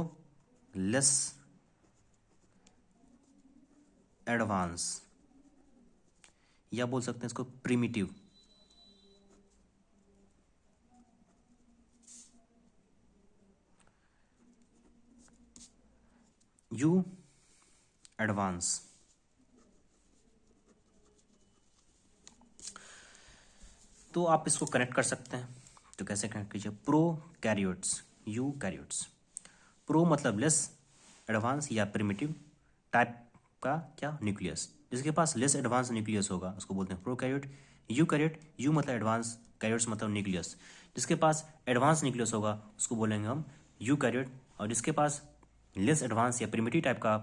लेस एडवांस, या बोल सकते हैं इसको प्रिमिटिव। You advance. तो आप इसको कनेक्ट कर सकते हैं, तो कैसे कनेक्ट कीजिए, pro karyotes, you karyotes. Pro मतलब लेस एडवांस या प्रिमिटिव टाइप का क्या न्यूक्लियस, जिसके पास लेस एडवांस न्यूक्लियस होगा उसको बोलते हैं प्रो कैरियोट। यू कैरियोट, यू मतलब एडवांस, कैरियोट्स मतलब न्यूक्लियस, जिसके पास एडवांस न्यूक्लियस होगा उसको बोलेंगे हम यू कैरियोट, और जिसके पास लेस एडवांस या प्रिमिटिव टाइप का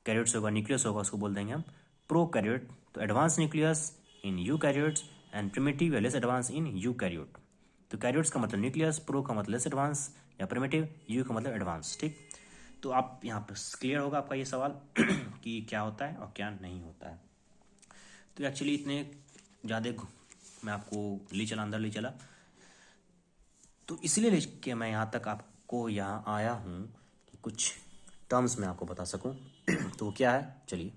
कैरियोट्स होगा, न्यूक्लियस होगा, उसको बोल देंगे हम प्रो कैरियोट। तो advance nucleus in you karyotes and primitive या लेस एडवांस इन यू कैरियोट। तो कैरियोट्स का मतलब न्यूक्लियस, प्रो का मतलब लेस एडवांस या प्रिमिटिव, यू का मतलब एडवांस। ठीक, तो आप यहाँ पर क्लियर होगा आपका ये सवाल कि क्या होता है और क्या नहीं होता है। तो एक्चुअली इतने ज़्यादा मैं आपको ले चला, अंदर ले चला, तो इसलिए लेके मैं यहाँ तक आपको यहाँ आया हूँ कि कुछ टर्म्स मैं आपको बता सकूँ। तो वो क्या है, चलिए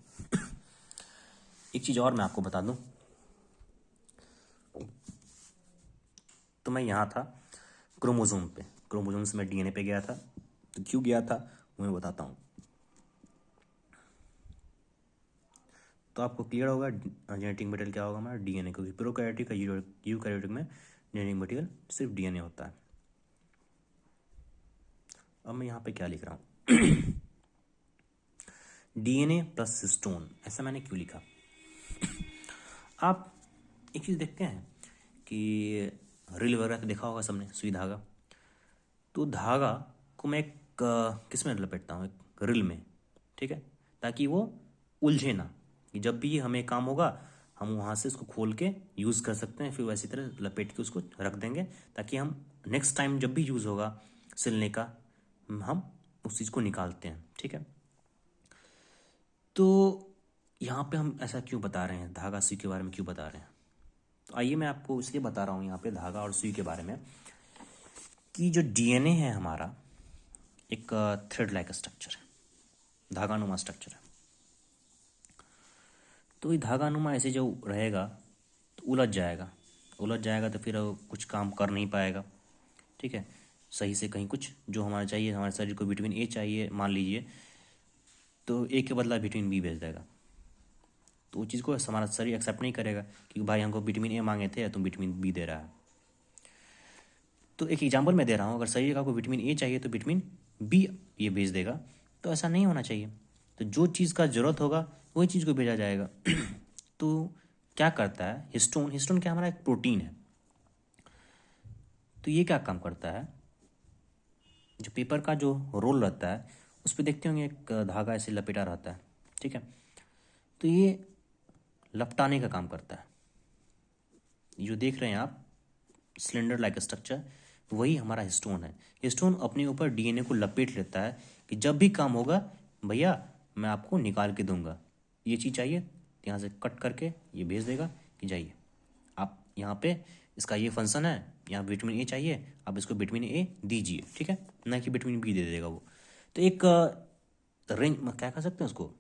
एक चीज़ और मैं आपको बता दूँ। तो मैं यहाँ था क्रोमोसोम पे, क्रोमोसोम से मैं डीएनए पे गया था। तो क्यों गया था वो मैं बताता हूँ। तो आपको क्लियर होगा जेनेटिक मटेरियल क्या होगा हमारा, डीएनए, क्योंकि प्रोकैरियोटिक का यूकैरियोटिक में जेनेटिक मटेरियल सिर्फ डीएनए होता है। अब मैं यहाँ पे क्या लिख रहा हूँ डीएनए प्लस हिस्टोन, ऐसा मैंने क्यों लिखा। आप एक चीज़ देखते हैं कि रील वगैरह तो देखा होगा सबने, सुई धागा। तो धागा को मैं एक किस में लपेटता हूँ, एक रील में, ठीक है, ताकि वो उलझे ना, कि जब भी हमें काम होगा हम वहाँ से इसको खोल के यूज़ कर सकते हैं, फिर वैसी तरह लपेट के उसको रख देंगे, ताकि हम नेक्स्ट टाइम जब भी यूज़ होगा सिलने का हम उस चीज़ को निकालते हैं। ठीक है, तो यहाँ पे हम ऐसा क्यों बता रहे हैं, धागा सुई के बारे में क्यों बता रहे हैं। तो आइए मैं आपको इसलिए बता रहा हूँ यहाँ पे धागा और सुई के बारे में, कि जो डीएनए है हमारा एक थ्रेड लाइक स्ट्रक्चर है, धागानुमा स्ट्रक्चर है। तो ये धागानुमा ऐसे जो रहेगा तो उलझ जाएगा, उलझ जाएगा तो फिर वो कुछ काम कर नहीं पाएगा। ठीक है, सही से कहीं कुछ जो हमारा चाहिए, हमारे शरीर को विटामिन ए चाहिए मान लीजिए, तो ए के बदला विटामिन बी भेज देगा। तो उस चीज़ को हमारा शरीर एक्सेप्ट नहीं करेगा, क्योंकि भाई हमको विटामिन ए मांगे थे तुम विटामिन बी दे रहा है। तो एक एग्जाम्पल मैं दे रहा हूँ, अगर शरीर का कोई विटामिन ए चाहिए तो विटामिन बी ये भेज देगा, तो ऐसा नहीं होना चाहिए। तो जो चीज़ का ज़रूरत होगा वही चीज़ को भेजा जाएगा। तो क्या करता है हिस्टोन, हिस्टोन क्या हमारा एक प्रोटीन है। तो ये क्या काम करता है, जो पेपर का जो रोल रहता है उस पर देखते होंगे एक धागा ऐसे लपेटा रहता है, ठीक है, तो ये लपटाने का काम करता है। जो देख रहे हैं आप सिलेंडर लाइक स्ट्रक्चर, वही हमारा हिस्टोन है। हिस्टोन अपने ऊपर डीएनए को लपेट लेता है कि जब भी काम होगा भैया मैं आपको निकाल के दूंगा, ये चीज़ चाहिए यहाँ से कट करके ये भेज देगा कि जाइए आप यहाँ पे, इसका ये फंक्शन है, यहाँ विटामिन ए चाहिए आप इसको विटामिन ए दीजिए, ठीक है, ना कि विटामिन बी दे देगा वो। तो एक रेंज क्या कह सकते हैं उसको,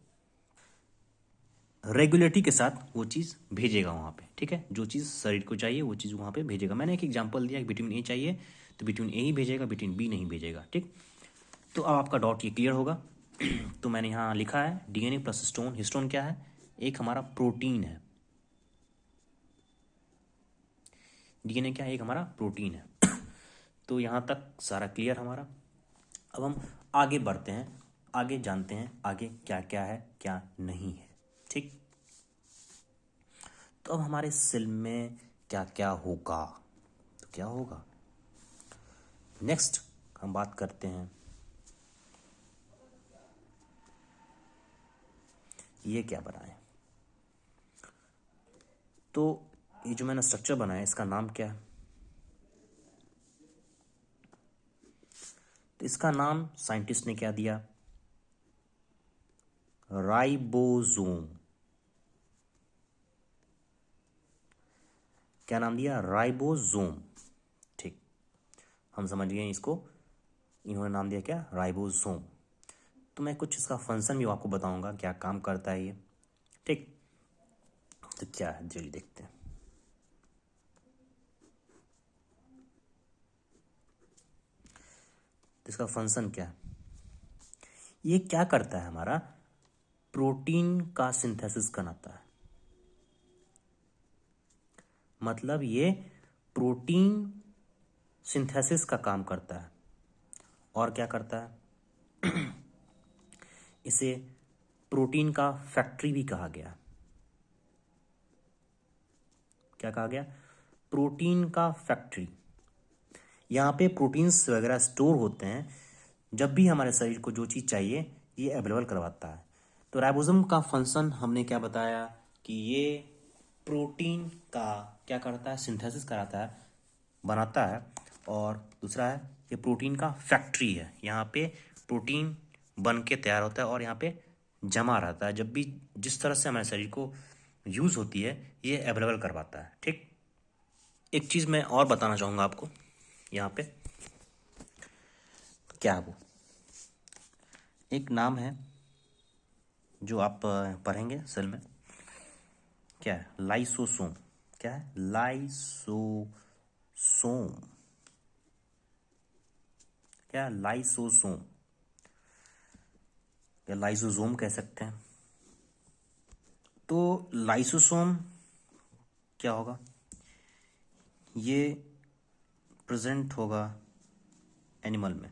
रेगुलरिटी के साथ वो चीज़ भेजेगा वहाँ पे। ठीक है, जो चीज़ शरीर को चाहिए वो चीज़ वहाँ पे भेजेगा। मैंने एक एग्जांपल दिया कि विटामिन ए चाहिए तो विटामिन ए ही भेजेगा, विटामिन बी नहीं भेजेगा। ठीक, तो अब आपका डॉट ये क्लियर होगा। तो मैंने यहाँ लिखा है डीएनए प्लस हिस्टोन। हिस्टोन क्या है, एक हमारा प्रोटीन है। डीएनए क्या है, एक हमारा प्रोटीन है। तो यहाँ तक सारा क्लियर हमारा। अब हम आगे बढ़ते हैं, आगे जानते हैं आगे क्या क्या है क्या नहीं है। ठीक, तो अब हमारे सेल में क्या क्या होगा, तो क्या होगा नेक्स्ट हम बात करते हैं। ये क्या बनाए, तो ये जो मैंने स्ट्रक्चर बनाया इसका नाम क्या है, तो इसका नाम साइंटिस्ट ने क्या दिया, राइबोसोम। क्या नाम दिया, राइबोसोम। ठीक, हम समझ गए इसको, इन्होंने नाम दिया क्या, राइबोसोम। तो मैं कुछ इसका फंक्शन भी आपको बताऊंगा क्या काम करता है ये। ठीक, तो क्या है चलिए देखते हैं। तो इसका फंक्शन क्या है, ये क्या करता है हमारा, प्रोटीन का सिंथेसिस कराता है। मतलब ये प्रोटीन सिंथेसिस का काम करता है। और क्या करता है? इसे प्रोटीन का फैक्ट्री भी कहा गया। क्या कहा गया? प्रोटीन का फैक्ट्री। यहाँ पे प्रोटीन्स वगैरह स्टोर होते हैं। जब भी हमारे शरीर को जो चीज़ चाहिए ये अवेलेबल करवाता है। तो राइबोसोम का फंक्शन हमने क्या बताया कि ये प्रोटीन का क्या करता है? सिंथेसिस कराता है, बनाता है। और दूसरा है ये प्रोटीन का फैक्ट्री है। यहाँ पे प्रोटीन बन के तैयार होता है और यहाँ पे जमा रहता है। जब भी जिस तरह से हमारे शरीर को यूज़ होती है ये अवेलेबल करवाता है। ठीक, एक चीज़ मैं और बताना चाहूँगा आपको यहाँ पे। क्या है वो? एक नाम है जो आप पढ़ेंगे सेल में। क्या है? लाइसोसोम। क्या है? लाइसोसोम। क्या? लाइसोसोम या लाइसोसोम कह सकते हैं। तो लाइसोसोम क्या होगा? ये प्रेजेंट होगा एनिमल में।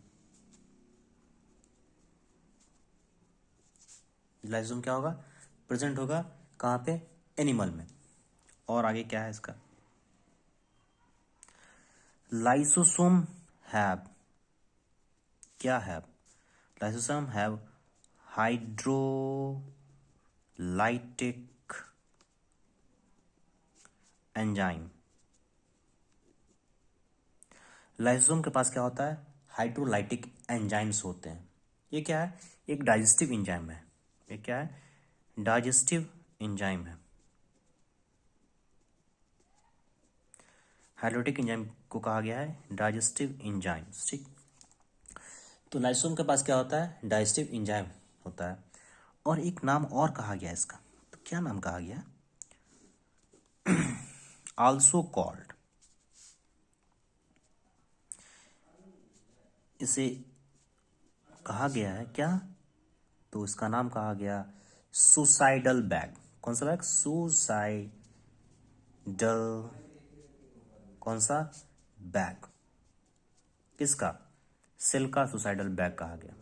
लाइसोसोम क्या होगा? प्रेजेंट होगा कहाँ पे? एनिमल में। और आगे क्या है इसका? लाइसोसोम हैव, क्या have? Lysosome have hydrolytic enzyme. Lysosome के पास क्या होता है? हाइड्रोलाइटिक एंजाइम्स होते हैं। ये क्या है? एक डाइजेस्टिव एंजाइम है। ये क्या है? डाइजेस्टिव एंजाइम है। हाइड्रोलाइटिक एंजाइम को कहा गया है डाइजेस्टिव एंजाइम्स। ठीक, तो लाइसोसोम के पास क्या होता है? डाइजेस्टिव एंजाइम होता है। और एक नाम और कहा गया इसका। तो क्या नाम कहा गया? आल्सो कॉल्ड, इसे कहा गया है क्या? तो इसका नाम कहा गया सुसाइडल बैग। कौन सा बैग? सुसाइडल। कौन सा बैग? किसका? सेल का सुसाइडल बैग कहा गया।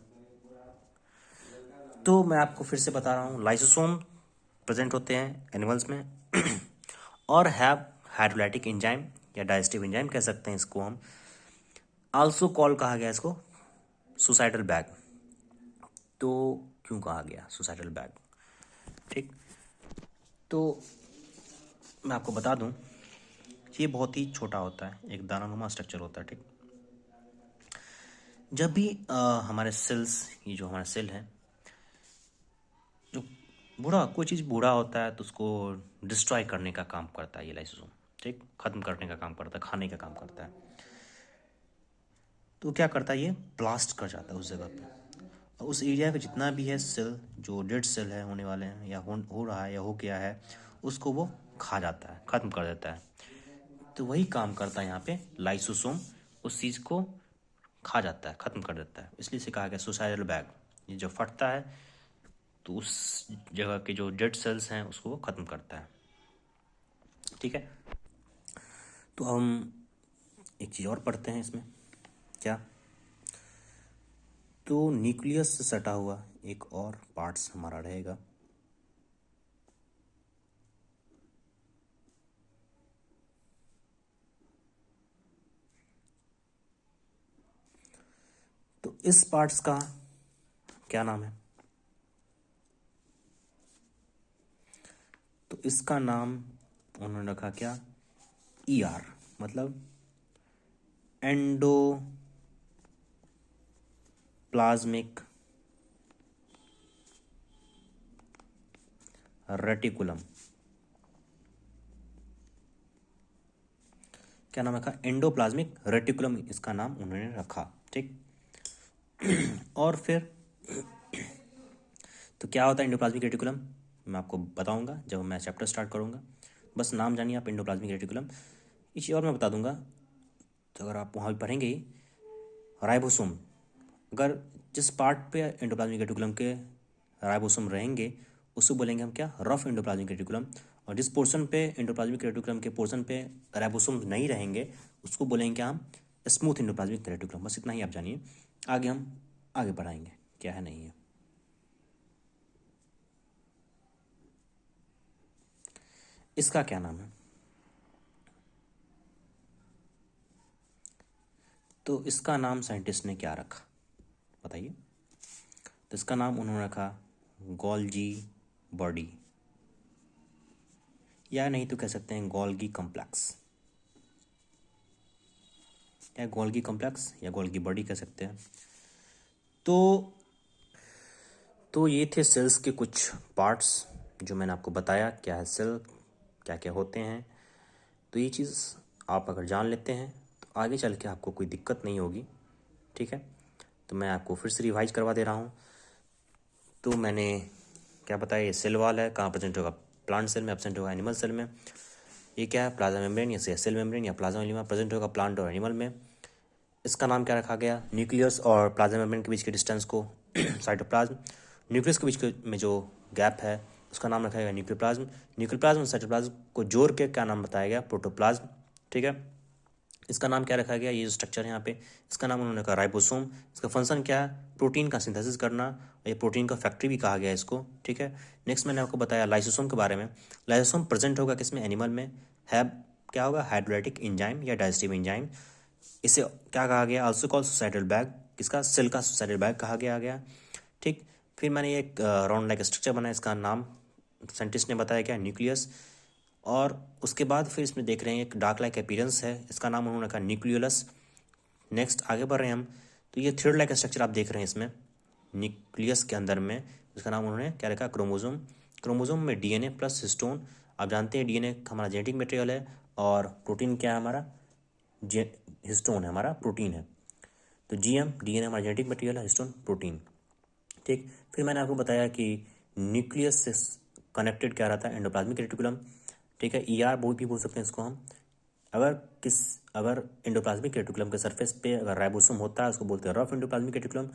तो मैं आपको फिर से बता रहा हूँ, लाइसोसोम प्रेजेंट होते हैं एनिमल्स में और हैव हाइड्रोलाइटिक एंजाइम या डाइजेस्टिव एंजाइम कह सकते हैं इसको हम। आल्सो कॉल कहा गया इसको सुसाइडल बैग। तो क्यों कहा गया सुसाइडल बैग? ठीक, तो मैं आपको बता दूं ये बहुत ही छोटा होता है, एक दानानुमा स्ट्रक्चर होता है। ठीक, जब भी हमारे सेल्स, ये जो हमारे सेल है, जो बूढ़ा कोई चीज़ बूढ़ा होता है तो उसको डिस्ट्रॉय करने का काम करता है ये लाइसोसोम। ठीक, खत्म करने का काम करता है, खाने का काम करता है। तो क्या करता है? ये ब्लास्ट कर जाता है उस जगह पे। और उस एरिया का जितना भी है सेल, जो डेड सेल है, होने वाले हैं या हो रहा है या हो गया है, उसको वो खा जाता है, खत्म कर देता है। तो वही काम करता है यहाँ पे लाइसोसोम, उस चीज़ को खा जाता है, खत्म कर देता है। इसलिए इसे कहा गया सुसाइडल बैग। ये जब फटता है तो उस जगह के जो डेड सेल्स हैं उसको वो खत्म करता है। ठीक है, तो हम एक चीज़ और पढ़ते हैं इसमें। क्या? तो न्यूक्लियस से सटा हुआ एक और पार्ट्स हमारा रहेगा। तो इस पार्ट्स का क्या नाम है? तो इसका नाम उन्होंने रखा क्या? ईआर, मतलब एंडोप्लाज्मिक रेटिकुलम। क्या नाम रखा? एंडोप्लाज्मिक रेटिकुलम इसका नाम उन्होंने रखा। ठीक, और फिर तो क्या होता है एंडोप्लाज्मिक रेटिकुलम? मैं आपको बताऊंगा जब मैं चैप्टर स्टार्ट करूंगा। बस नाम जानिए आप, एंडोप्लाज्मिक रेटिकुलम। एक चीज़ और मैं बता दूंगा, तो अगर आप वहाँ भी पढ़ेंगे ही, राइबोसोम, अगर जिस पार्ट पे एंडोप्लाज्मिक रेटिकुलम के राइबोसोम रहेंगे उसको बोलेंगे हम क्या, रफ एंडोप्लाज्मिक रेटिकुलम। और जिस पोर्शन पे एंडोप्लाज्मिक रेटिकुलम के पोर्शन पे राइबोसोम नहीं रहेंगे उसको बोलेंगे क्या हम, स्मूथ एंडोप्लाज्मिक रेटिकुलम। बस इतना ही आप जानिए, आगे हम आगे बढ़ाएंगे क्या है नहीं है। इसका क्या नाम है, तो इसका नाम साइंटिस्ट ने क्या रखा बताइए। तो इसका नाम उन्होंने रखा गोल्गी बॉडी, या नहीं तो कह सकते हैं गोल्गी कॉम्प्लेक्स, या गोल्गी कॉम्प्लेक्स या गोल्गी बॉडी कह सकते हैं। तो ये थे सेल्स के कुछ पार्ट्स जो मैंने आपको बताया, क्या है सेल, क्या क्या होते हैं। तो ये चीज़ आप अगर जान लेते हैं तो आगे चल के आपको कोई दिक्कत नहीं होगी, ठीक है। तो मैं आपको फिर से रिवाइज करवा दे रहा हूँ। तो मैंने क्या बताया, ये सेल वॉल है, कहाँ प्रेजेंट होगा, प्लांट सेल में, एब्सेंट होगा एनिमल सेल में। ये क्या है, प्लाज्मा मेम्ब्रेन या सेल मेम्ब्रेन या प्लाज्मा एलिमा, प्रेजेंट होगा प्लांट और एनिमल में। इसका नाम क्या रखा गया, न्यूक्लियस और प्लाज्मा मेम्ब्रेन के बीच के डिस्टेंस को साइटोप्लाज्म, न्यूक्लियस के बीच के में जो गैप है उसका नाम रखा गया न्यूक्लियोप्लाज्म, न्यूक्लियोप्लाज्म और साइटोप्लाज्म को जोड़ के क्या नाम बताया गया, प्रोटोप्लाज्म, ठीक है। इसका नाम क्या रखा गया, ये जो स्ट्रक्चर है यहाँ पे, इसका नाम उन्होंने कहा राइबोसोम। इसका फंक्शन क्या है, प्रोटीन का सिंथेसिस करना, और ये प्रोटीन का फैक्ट्री भी कहा गया इसको, ठीक है। नेक्स्ट मैंने आपको बताया लाइसोसोम के बारे में। लाइसोसोम प्रेजेंट होगा किसमें, एनिमल में, है क्या होगा, हाइड्रोलाइटिक एंजाइम या डाइजेस्टिव एंजाइम। इसे क्या कहा गया, आल्सो कॉल्ड सुसाइडल बैग, किसका, सेल का सुसाइडल बैग कहा गया, ठीक। फिर मैंने एक राउंड लाइक स्ट्रक्चर बनाया, इसका नाम साइंटिस्ट ने बताया क्या, न्यूक्लियस। और उसके बाद फिर इसमें देख रहे हैं एक डार्क लाइक अपीयरेंस है, इसका नाम उन्होंने कहा न्यूक्लियोलस। नेक्स्ट आगे बढ़ रहे हैं हम, तो ये थ्रेड लाइक स्ट्रक्चर आप देख रहे हैं इसमें न्यूक्लियस के अंदर में, इसका नाम उन्होंने क्या रखा, क्रोमोजोम। क्रोमोजोम में डीएनए प्लस हिस्टोन, आप जानते हैं डीएनए हमारा जेनेटिक मटेरियल है, और प्रोटीन क्या है हमारा, हिस्टोन है हमारा प्रोटीन है। तो जीएम, डीएनए हमारा जेनेटिक मटेरियल है, हिस्टोन प्रोटीन, ठीक। फिर मैंने आपको बताया कि न्यूक्लियस से कनेक्टेड क्या रहता है, एंडोप्लाज्मिक रेटिकुलम, ठीक है। ईआर भी बोल सकते हैं इसको हम। अगर एंडोप्लाज्मिक रेटिकुलम के सरफेस पे अगर राइबोसोम होता है उसको बोलते हैं रफ एंडोप्लाज्मिक रेटिकुलम,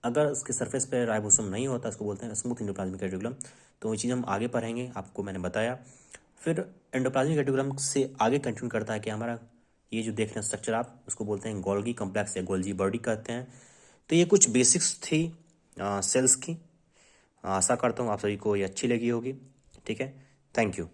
अगर उसके सरफेस पे राइबोसोम नहीं होता उसको बोलते हैं स्मूथ एंडोप्लाज्मिक रेटिकुलम। तो ये चीज़ हम आगे पढ़ेंगे, आपको मैंने बताया। फिर एंडोप्लाज्मिक रेटिकुलम से आगे कंटिन्यू करता है कि हमारा ये जो देख रहे हैं स्ट्रक्चर आप उसको बोलते हैं गोल्गी कॉम्प्लेक्स या गोल्जी बॉडी कहते हैं। तो ये कुछ बेसिक्स थी सेल्स की। आशा करता हूँ आप सभी को ये अच्छी लगी होगी, ठीक है। Thank you.